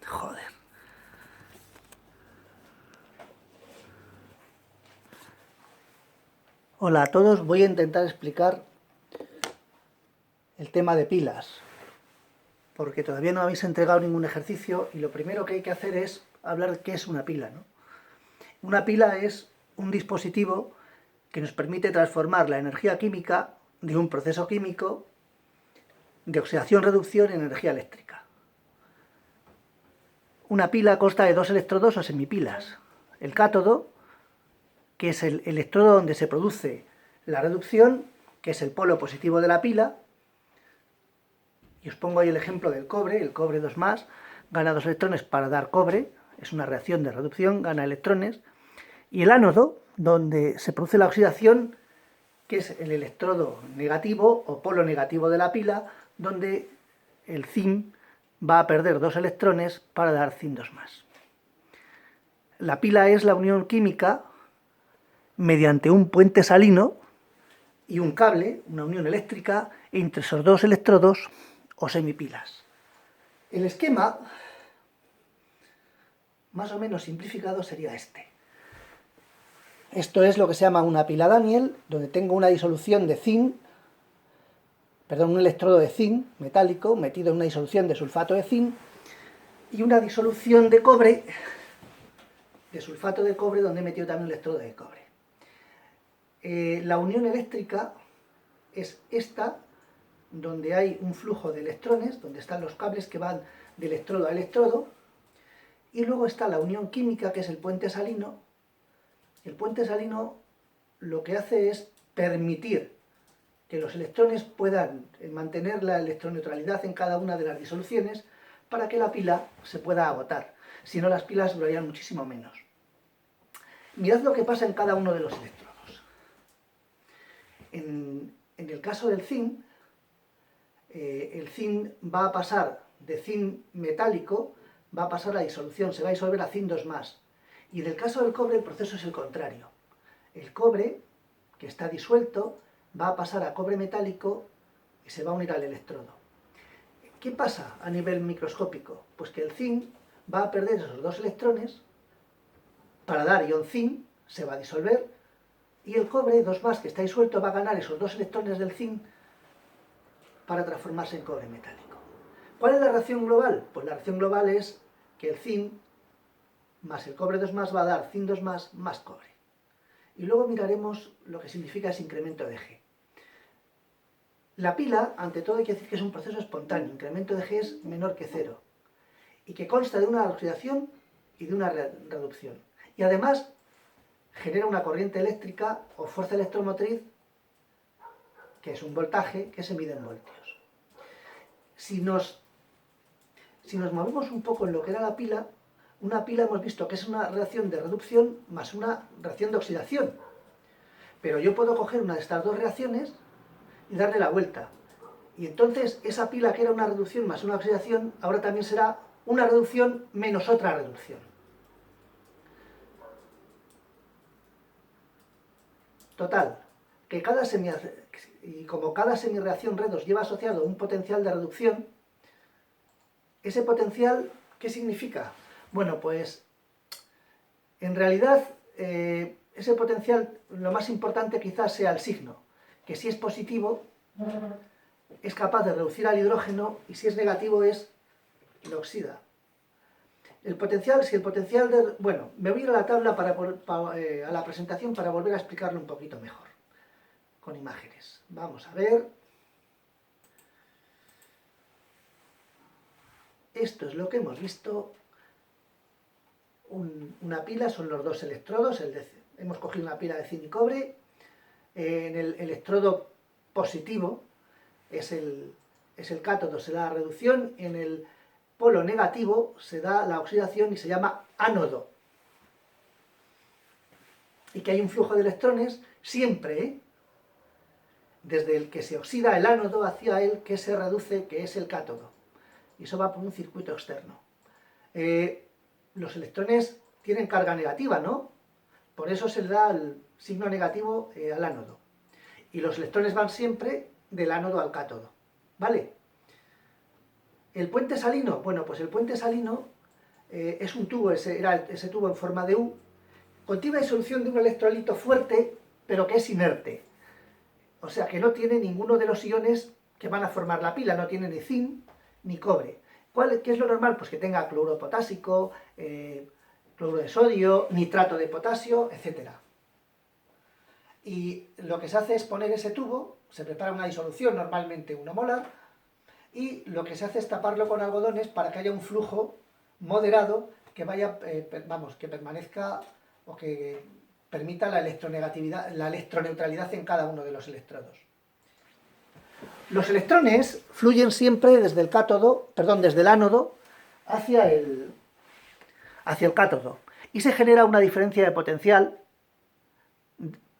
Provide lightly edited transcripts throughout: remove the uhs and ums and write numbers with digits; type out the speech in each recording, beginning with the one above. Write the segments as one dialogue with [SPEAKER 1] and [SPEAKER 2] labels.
[SPEAKER 1] Joder. Hola a todos, voy a intentar explicar el tema de pilas, porque todavía no habéis entregado ningún ejercicio y lo primero que hay que hacer es hablar de qué es una pila, ¿no? Una pila es un dispositivo que nos permite transformar la energía química de un proceso químico de oxidación-reducción en energía eléctrica. Una pila consta de dos electrodos o semipilas. El cátodo, que es el electrodo donde se produce la reducción, que es el polo positivo de la pila. Y os pongo ahí el ejemplo del cobre. El cobre 2+, gana 2 electrones para dar cobre, es una reacción de reducción, gana electrones. Y el ánodo, donde se produce la oxidación, que es el electrodo negativo o polo negativo de la pila, donde el zinc va a perder 2 electrones para dar zinc 2+. La pila es la unión química mediante un puente salino y un cable, una unión eléctrica, entre esos dos electrodos o semipilas. El esquema, más o menos simplificado, sería este. Esto es lo que se llama una pila Daniell, donde tengo una disolución de zinc, un electrodo de zinc metálico metido en una disolución de sulfato de zinc y una disolución de cobre, de sulfato de cobre, donde he metido también un electrodo de cobre. La unión eléctrica es esta, donde hay un flujo de electrones, donde están los cables que van de electrodo a electrodo, y luego está la unión química, que es el puente salino. El puente salino lo que hace es permitir que los electrones puedan mantener la electroneutralidad en cada una de las disoluciones para que la pila se pueda agotar. Si no, las pilas durarían muchísimo menos. Mirad lo que pasa en cada uno de los electrodos. En el caso del zinc, el zinc va a pasar de zinc metálico, va a pasar a disolución, se va a disolver a zinc 2+. Y en el caso del cobre el proceso es el contrario. El cobre, que está disuelto, va a pasar a cobre metálico y se va a unir al electrodo. ¿Qué pasa a nivel microscópico? Pues que el zinc va a perder esos 2 electrones para dar ion zinc, se va a disolver, y el cobre 2+, que está disuelto, va a ganar esos 2 electrones del zinc para transformarse en cobre metálico. ¿Cuál es la reacción global? Pues la reacción global es que el zinc más el cobre 2+ va a dar zinc 2+ más cobre. Y luego miraremos lo que significa ese incremento de G. La pila, ante todo, hay que decir que es un proceso espontáneo, incremento de G es menor que 0, y que consta de una oxidación y de una reducción. Y además genera una corriente eléctrica o fuerza electromotriz, que es un voltaje, que se mide en voltios. Si nos movemos un poco en lo que era la pila, una pila hemos visto que es una reacción de reducción más una reacción de oxidación. Pero yo puedo coger una de estas dos reacciones y darle la vuelta. Y entonces esa pila que era una reducción más una oxidación, ahora también será una reducción menos otra reducción. Total, que como cada semireacción redox lleva asociado un potencial de reducción, ese potencial, ¿qué significa? Bueno, pues en realidad ese potencial, lo más importante quizás sea el signo, que si es positivo es capaz de reducir al hidrógeno y si es negativo lo oxida. El potencial, si el potencial de... Bueno, me voy a ir a la tabla a la presentación para volver a explicarlo un poquito mejor, con imágenes. Vamos a ver. Esto es lo que hemos visto. Una pila son los dos electrodos, hemos cogido una pila de zinc y cobre. En el electrodo positivo es el cátodo, se da la reducción, en el polo negativo se da la oxidación y se llama ánodo. Y que hay un flujo de electrones siempre, desde el que se oxida el ánodo hacia el que se reduce, que es el cátodo. Y eso va por un circuito externo. Los electrones tienen carga negativa, ¿no? Por eso se le da el signo negativo al ánodo. Y los electrones van siempre del ánodo al cátodo, ¿vale? El puente salino, bueno, pues el puente salino es un tubo, ese tubo en forma de U, contiene la disolución de un electrolito fuerte, pero que es inerte. O sea, que no tiene ninguno de los iones que van a formar la pila, no tiene ni zinc ni cobre. ¿Qué es lo normal? Pues que tenga cloruro potásico, cloruro de sodio, nitrato de potasio, etc. Y lo que se hace es poner ese tubo, se prepara una disolución, normalmente 1 molar, y lo que se hace es taparlo con algodones para que haya un flujo moderado que vaya, que permanezca o que permita la electronegatividad, la electroneutralidad en cada uno de los electrodos. Los electrones fluyen siempre desde el cátodo, desde el ánodo hacia el cátodo, y se genera una diferencia de potencial,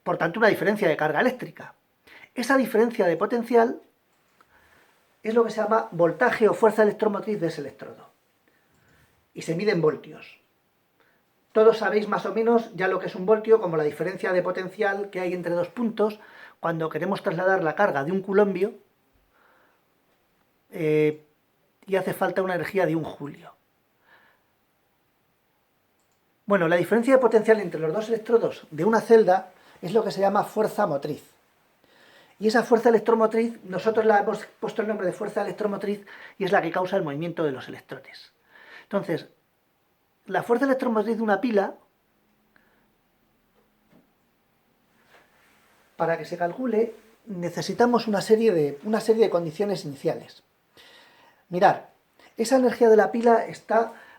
[SPEAKER 1] por tanto una diferencia de carga eléctrica. Esa diferencia de potencial es lo que se llama voltaje o fuerza electromotriz de ese electrodo, y se mide en voltios. Todos sabéis más o menos ya lo que es un voltio, como la diferencia de potencial que hay entre dos puntos cuando queremos trasladar la carga de un culombio y hace falta una energía de 1 julio. Bueno, la diferencia de potencial entre los dos electrodos de una celda es lo que se llama fuerza motriz. Y esa fuerza electromotriz, nosotros la hemos puesto el nombre de fuerza electromotriz y es la que causa el movimiento de los electrones. Entonces, la fuerza electromotriz de una pila, para que se calcule, necesitamos una serie de condiciones iniciales. Mirad, esa energía de la pila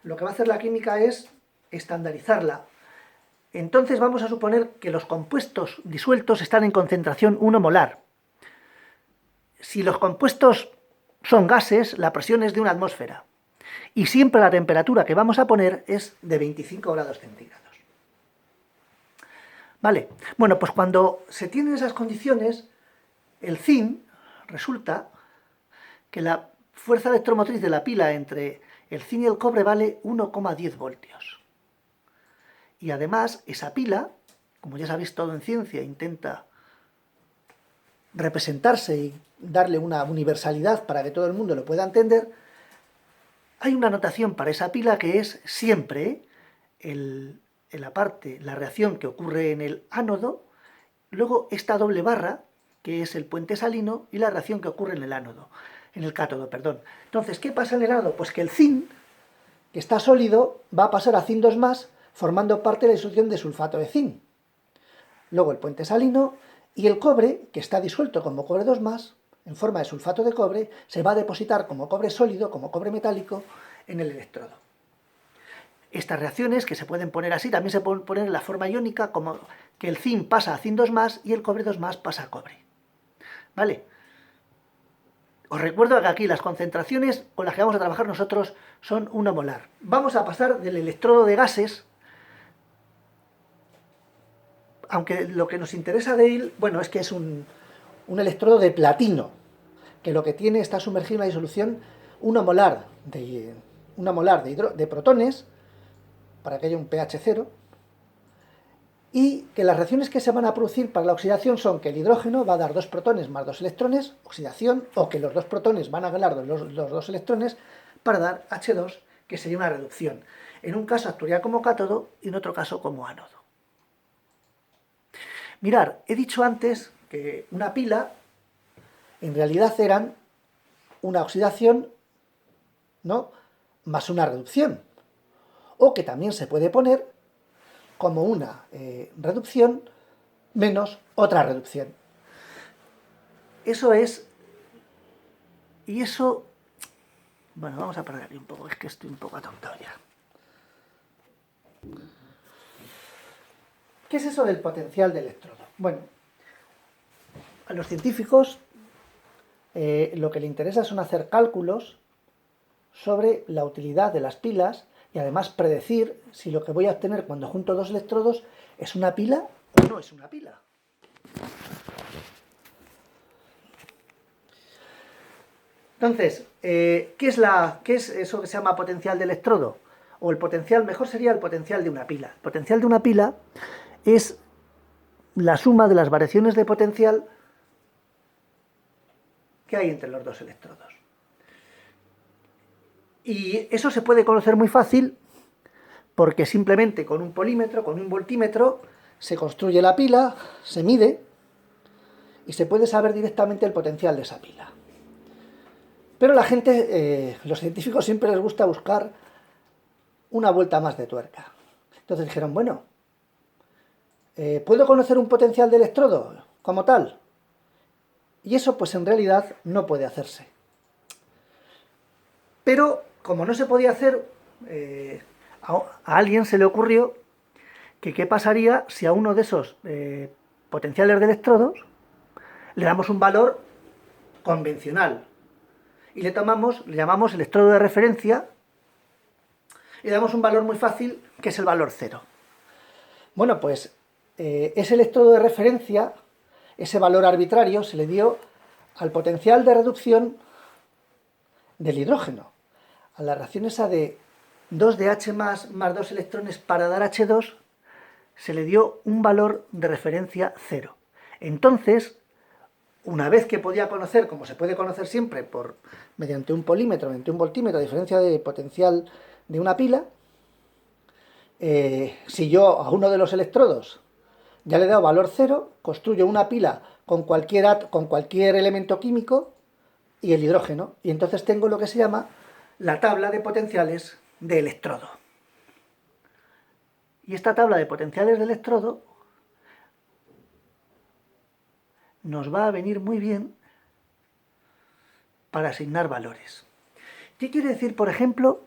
[SPEAKER 1] lo que va a hacer la química es estandarizarla. Entonces vamos a suponer que los compuestos disueltos están en concentración 1 molar. Si los compuestos son gases, la presión es de 1 atmósfera. Y siempre la temperatura que vamos a poner es de 25 grados centígrados. Vale, bueno, pues cuando se tienen esas condiciones, el zinc resulta que la fuerza electromotriz de la pila entre el zinc y el cobre vale 1,10 voltios. Y además, esa pila, como ya sabéis todo en ciencia, intenta representarse y darle una universalidad para que todo el mundo lo pueda entender. Hay una notación para esa pila que es siempre la reacción que ocurre en el ánodo, luego esta doble barra, que es el puente salino, y la reacción que ocurre en el cátodo, perdón. Entonces, ¿qué pasa en el ánodo? Pues que el zinc, que está sólido, va a pasar a zinc 2+, formando parte de la disolución de sulfato de zinc. Luego el puente salino, y el cobre, que está disuelto como cobre 2+, en forma de sulfato de cobre, se va a depositar como cobre sólido, como cobre metálico, en el electrodo. Estas reacciones, que se pueden poner así, también se pueden poner en la forma iónica, como que el zinc pasa a zinc 2+, y el cobre 2+ pasa a cobre. ¿Vale? Os recuerdo que aquí las concentraciones con las que vamos a trabajar nosotros son 1 molar. Vamos a pasar del electrodo de gases, aunque lo que nos interesa de él, bueno, es que es un electrodo de platino, que lo que tiene está sumergido en una disolución 1 molar de protones, para que haya un pH 0, y que las reacciones que se van a producir para la oxidación son que el hidrógeno va a dar 2 protones más 2 electrones, oxidación, o que los 2 protones van a ganar los 2 electrones para dar H2, que sería una reducción. En un caso actuaría como cátodo y en otro caso como ánodo. Mirad, he dicho antes que una pila en realidad eran una oxidación, ¿no?, más una reducción, o que también se puede poner como una reducción menos otra reducción. Eso es, y eso, bueno, vamos a parar aquí un poco, es que estoy un poco atontado ya. ¿Qué es eso del potencial de electrodo? Bueno, a los científicos lo que les interesa son hacer cálculos sobre la utilidad de las pilas y además predecir si lo que voy a obtener cuando junto 2 electrodos es una pila o no es una pila. Entonces, ¿qué es eso que se llama potencial de electrodo? O el potencial, mejor sería el potencial de una pila. El potencial de una pila es la suma de las variaciones de potencial que hay entre los 2 electrodos. Y eso se puede conocer muy fácil porque simplemente con un polímetro, con un voltímetro, se construye la pila, se mide y se puede saber directamente el potencial de esa pila. Pero la gente, los científicos siempre les gusta buscar una vuelta más de tuerca. Entonces dijeron, bueno, ¿puedo conocer un potencial de electrodo como tal? Y eso pues en realidad no puede hacerse. Pero como no se podía hacer, a alguien se le ocurrió que qué pasaría si a uno de esos potenciales de electrodos le damos un valor convencional y le llamamos electrodo de referencia y le damos un valor muy fácil que es el valor cero. Bueno, pues ese electrodo de referencia, ese valor arbitrario, se le dio al potencial de reducción del hidrógeno, a la reacción esa de 2DH más 2 electrones para dar H2, se le dio un valor de referencia cero. Entonces, una vez que podía conocer, como se puede conocer siempre, mediante un polímetro, mediante un voltímetro, la diferencia de potencial de una pila, si yo a uno de los electrodos ya le he dado valor cero, construyo una pila con cualquier elemento químico y el hidrógeno, y entonces tengo lo que se llama la tabla de potenciales de electrodo. Y esta tabla de potenciales de electrodo nos va a venir muy bien para asignar valores. ¿Qué quiere decir, por ejemplo,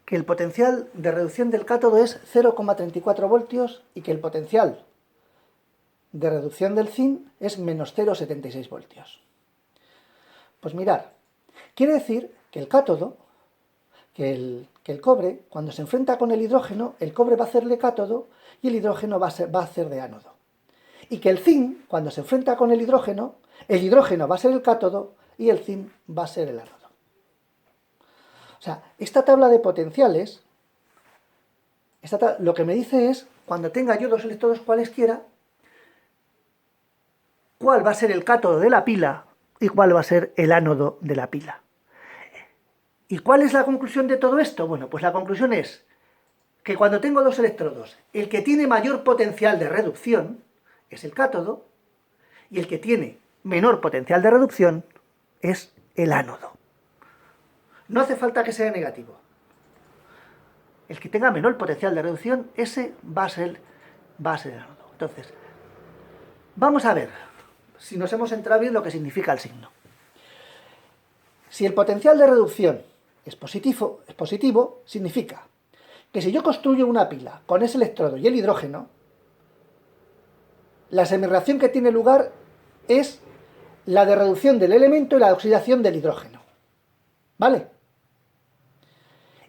[SPEAKER 1] que el potencial de reducción del cátodo es 0,34 voltios y que el potencial de reducción del zinc es menos 0,76 voltios? Pues mirad, quiere decir que el cátodo, que el cobre, cuando se enfrenta con el hidrógeno, el cobre va a hacerle cátodo y el hidrógeno va a hacer de ánodo. Y que el zinc, cuando se enfrenta con el hidrógeno va a ser el cátodo y el zinc va a ser el ánodo. O sea, esta tabla de potenciales, lo que me dice es, cuando tenga yo dos electrodos cualesquiera, cuál va a ser el cátodo de la pila y cuál va a ser el ánodo de la pila. ¿Y cuál es la conclusión de todo esto? Bueno, pues la conclusión es que cuando tengo dos electrodos, el que tiene mayor potencial de reducción es el cátodo y el que tiene menor potencial de reducción es el ánodo. No hace falta que sea negativo. El que tenga menor potencial de reducción, ese va a ser el ánodo. Entonces, vamos a ver si nos hemos entrado bien lo que significa el signo. Si el potencial de reducción es positivo, significa que si yo construyo una pila con ese electrodo y el hidrógeno, la semireacción que tiene lugar es la de reducción del elemento y la de oxidación del hidrógeno. ¿Vale?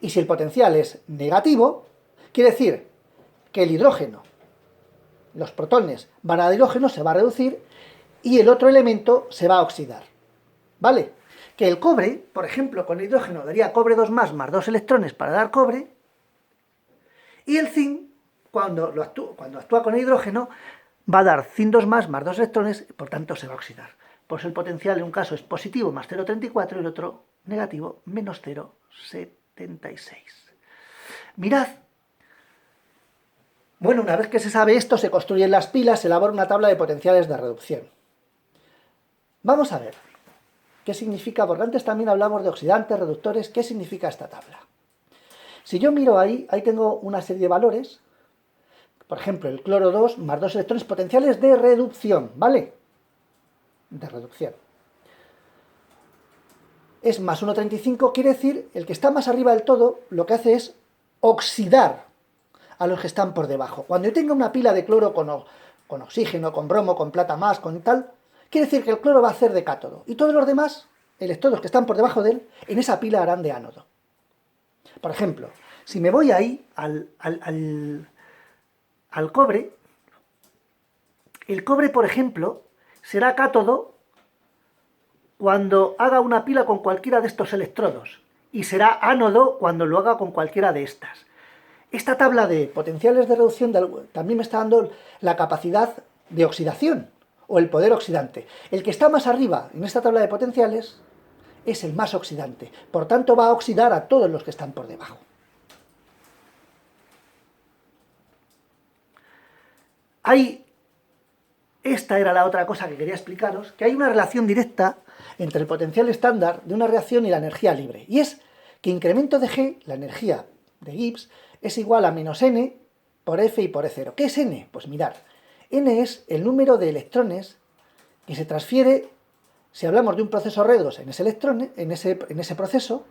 [SPEAKER 1] Y si el potencial es negativo, quiere decir que el hidrógeno, los protones van al hidrógeno, se va a reducir y el otro elemento se va a oxidar. ¿Vale? Que el cobre, por ejemplo, con el hidrógeno daría cobre 2 más 2 electrones para dar cobre, y el zinc, cuando actúa con el hidrógeno, va a dar zinc 2 más 2 electrones, y por tanto se va a oxidar. Por eso el potencial en un caso es positivo más 0,34 y el otro negativo menos 0,76. Mirad. Bueno, una vez que se sabe esto, se construyen las pilas, se elabora una tabla de potenciales de reducción. Vamos a ver qué significa, porque antes también hablamos de oxidantes, reductores, ¿qué significa esta tabla? Si yo miro ahí tengo una serie de valores, por ejemplo, el cloro 2 más 2 electrones potenciales de reducción, ¿vale? De reducción. Es más 1,35, quiere decir, el que está más arriba del todo, lo que hace es oxidar a los que están por debajo. Cuando yo tenga una pila de cloro con oxígeno, con bromo, con plata más, con tal, quiere decir que el cloro va a hacer de cátodo. Y todos los demás electrodos que están por debajo de él, en esa pila harán de ánodo. Por ejemplo, si me voy ahí al cobre, el cobre, por ejemplo, será cátodo cuando haga una pila con cualquiera de estos electrodos y será ánodo cuando lo haga con cualquiera de estas. Esta tabla de potenciales de reducción también me está dando la capacidad de oxidación o el poder oxidante. El que está más arriba en esta tabla de potenciales es el más oxidante, por tanto va a oxidar a todos los que están por debajo. esta era la otra cosa que quería explicaros, que hay una relación directa entre el potencial estándar de una reacción y la energía libre. Y es que incremento de G, la energía de Gibbs, es igual a menos N por F y por E0. ¿Qué es N? Pues mirad, N es el número de electrones que se transfiere si hablamos de un proceso redox en ese proceso,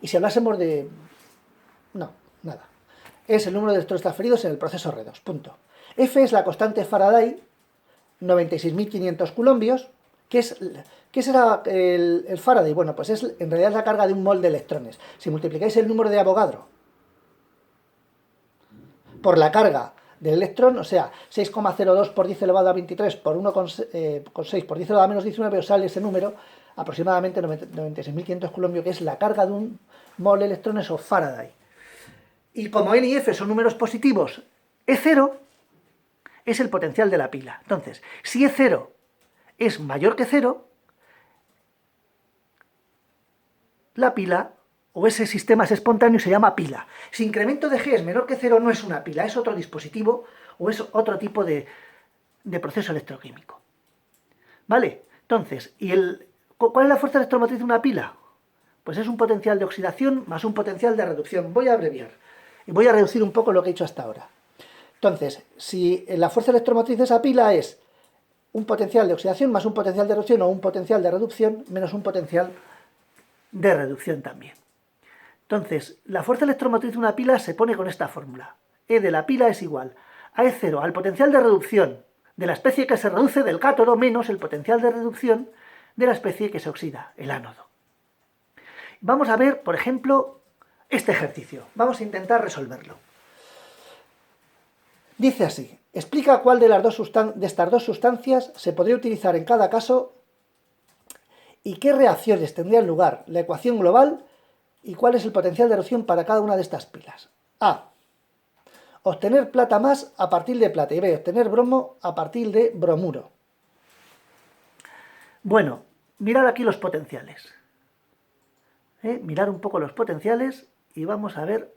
[SPEAKER 1] y si hablásemos de... no, nada. Es el número de electrones transferidos en el proceso redox, punto. F es la constante Faraday, 96.500 coulombios. ¿Qué será el Faraday? Bueno, pues es en realidad la carga de un mol de electrones. Si multiplicáis el número de Avogadro por la carga del electrón, o sea, 6,02 por 10 elevado a 23 por 1,6 por 10 elevado a menos 19, os sale ese número, aproximadamente 96.500 coulombios, que es la carga de un mol de electrones o Faraday. Y como N y F son números positivos, E0 es el potencial de la pila. Entonces, si E0 es mayor que 0, la pila o ese sistema es espontáneo y se llama pila. Si incremento de G es menor que 0, no es una pila, es otro dispositivo o es otro tipo de proceso electroquímico. ¿Vale? Entonces, ¿cuál es la fuerza electromotriz de una pila? Pues es un potencial de oxidación más un potencial de reducción. Voy a abreviar y voy a reducir un poco lo que he hecho hasta ahora. Entonces, si la fuerza electromotriz de esa pila es un potencial de oxidación más un potencial de reducción o un potencial de reducción menos un potencial de reducción también. Entonces, la fuerza electromotriz de una pila se pone con esta fórmula. E de la pila es igual a E0 al potencial de reducción de la especie que se reduce del cátodo menos el potencial de reducción de la especie que se oxida, el ánodo. Vamos a ver, por ejemplo, este ejercicio. Vamos a intentar resolverlo. Dice así: explica cuál de estas dos sustancias se podría utilizar en cada caso y qué reacciones tendrían lugar, la ecuación global y cuál es el potencial de erosión para cada una de estas pilas. A. Obtener plata más a partir de plata. Y B. Obtener bromo a partir de bromuro. Bueno, mirad aquí los potenciales. Mirad un poco los potenciales y vamos a ver.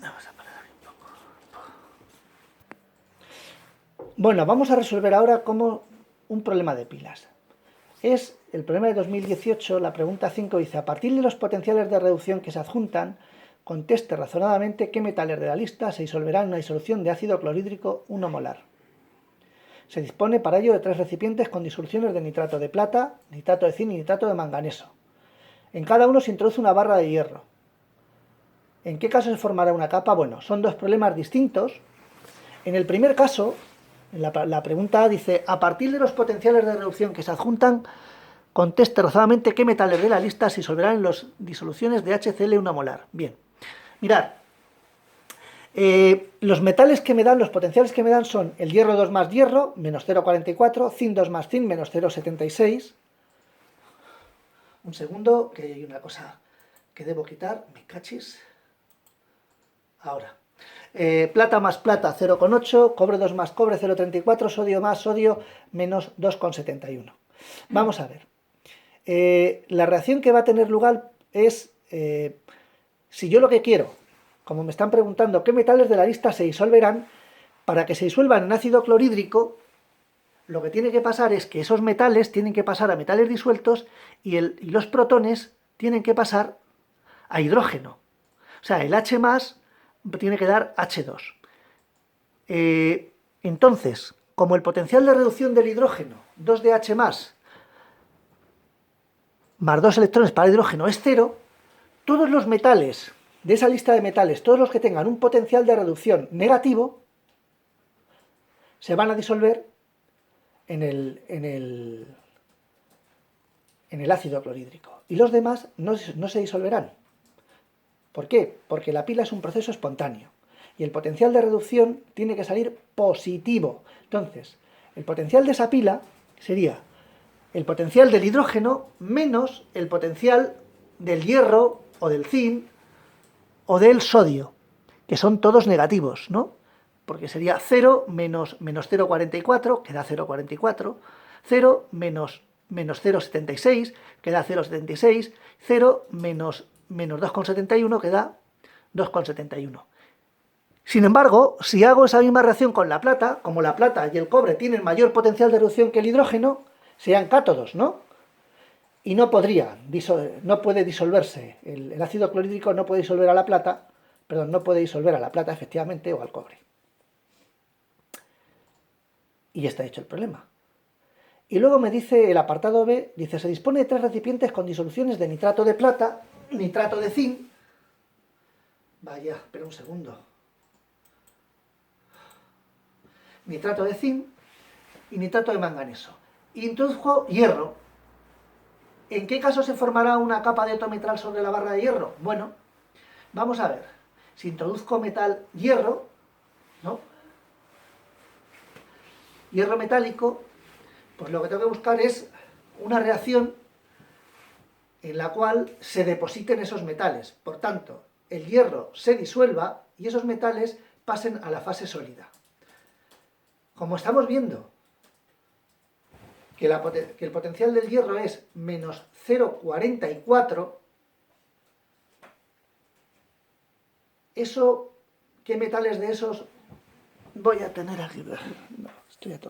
[SPEAKER 1] Vamos a parar un poco. Bueno, vamos a resolver ahora como un problema de pilas. Es el problema de 2018, la pregunta 5 dice: a partir de los potenciales de reducción que se adjuntan, conteste razonadamente qué metales de la lista se disolverán en una disolución de ácido clorhídrico 1 molar. Se dispone para ello de 3 recipientes con disoluciones de nitrato de plata, nitrato de zinc y nitrato de manganeso. En cada uno se introduce una barra de hierro. ¿En qué caso se formará una capa? Bueno, son dos problemas distintos. En el primer caso, la pregunta A dice: a partir de los potenciales de reducción que se adjuntan, conteste razonadamente qué metales de la lista se disolverán en las disoluciones de HCl 1 molar. Bien, mirad, los metales que me dan, los potenciales que me dan son el hierro 2 más hierro, menos 0,44, zinc 2 más zinc, menos 0,76. Un segundo, que hay una cosa que debo quitar, me cachis. Ahora. Plata más plata 0,8, cobre 2 más cobre 0,34, sodio más sodio menos 2,71. Vamos a ver. La reacción que va a tener lugar es, si yo lo que quiero, como me están preguntando, qué metales de la lista se disolverán, para que se disuelvan en ácido clorhídrico, lo que tiene que pasar es que esos metales tienen que pasar a metales disueltos y los protones tienen que pasar a hidrógeno. O sea, el H más tiene que dar H2. Entonces, como el potencial de reducción del hidrógeno, 2 de H más 2 electrones para hidrógeno es 0, todos los metales de esa lista de metales, todos los que tengan un potencial de reducción negativo, se van a disolver en el ácido clorhídrico. Y los demás no se disolverán. ¿Por qué? Porque la pila es un proceso espontáneo y el potencial de reducción tiene que salir positivo. Entonces, el potencial de esa pila sería el potencial del hidrógeno menos el potencial del hierro o del zinc o del sodio, que son todos negativos, ¿no? Porque sería 0 menos 0,44, que da 0,44, 0 menos menos 0,76, que da 0,76, 0 menos 2,71, que da 2,71. Sin embargo, si hago esa misma reacción con la plata, como la plata y el cobre tienen mayor potencial de reducción que el hidrógeno, sean cátodos, ¿no? Y no puede disolverse, el ácido clorhídrico no puede disolver a la plata, perdón, no puede disolver a la plata efectivamente o al cobre. Y ya está hecho el problema. Y luego me dice el apartado B, dice, se dispone de 3 recipientes con disoluciones de nitrato de plata, nitrato de zinc. Vaya, espera un segundo. Nitrato de zinc y nitrato de manganeso. Introduzco hierro. ¿En qué caso se formará una capa de otometral sobre la barra de hierro? Bueno, vamos a ver. Si introduzco metal hierro, ¿no? Hierro metálico, pues lo que tengo que buscar es una reacción en la cual se depositen esos metales. Por tanto, el hierro se disuelva y esos metales pasen a la fase sólida. Como estamos viendo que el potencial del hierro es menos 0,44, ¿qué metales de esos voy a tener aquí? No, estoy a tonto.